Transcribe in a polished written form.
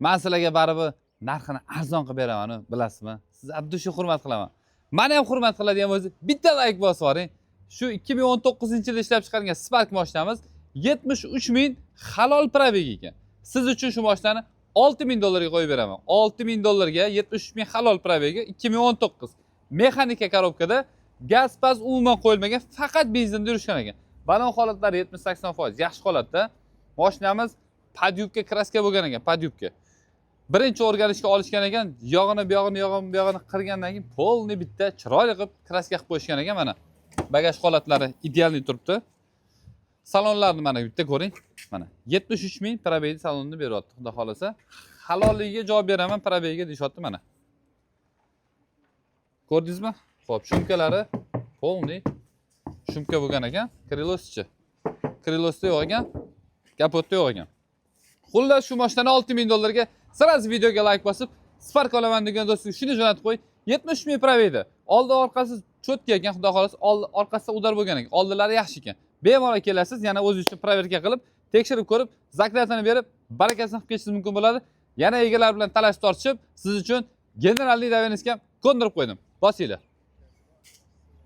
Men sizlarga baribir narxini arzon qilib beraman, bilasizmi? Sizni abdushu hurmat qilaman. Meni ham hurmat qiladigan bo'lsa, bitta layk bosib yuboring. Shu 2019-yilda ishlab chiqarilgan Spark mashinamiz 73 ming halol probeg ekan. Siz uchun shu mashinani 6 ming dollarga qo'yib beraman. 6 ming dollarga 73 ming halol probegi 2019. Mexanika korobkada gaz pas umuman qo'yilmagan, faqat benzinda yurishgan ekan. Balon holatlari 70-80% yaxshi holatda. Mashinamiz padyubka kraska bo'lgan ekan, padyubka. Birinchi o'rganishga olishgan ekan, yog'ini bu yog'ini qirgandan keyin polni bitta chiroyli qilib kraska qilib qo'yishgan ekan mana. Bagaj holatlari idealni turibdi. Salonlarni mana bitta ko'ring. Mana 73 ming probegni salonni beryapti. Xudo xolasa, halolligiga javob beraman probegiga deyapti mana. Ko'rdingizmi? Xo'p, shumkalari polni shumka bo'lgan ekan, kreloschi. Krelosda yo'q ekan, kapotda yo'q ekan. Xullas, shu mashinani 6 ming dollarga sirasi videoga like bosib, Spark olaman degan do'stga shuni jo'natib qo'y. 70 ming probegda. Oldi orqasi cho'tka ekan, xudo xolasa, orqasida udar bo'lgan ekan. Oldilari yaxshi ekan. Bemalol kelasiz, yana o'zingiz uchun proverka qilib, tekshirib ko'rib, zaklatini berib, barakasini qilib ketishingiz mumkin bo'ladi. Yana egalar bilan talash tortishib, siz uchun generalniy davenskam ko'ndirib qo'ydim. Bosinglar.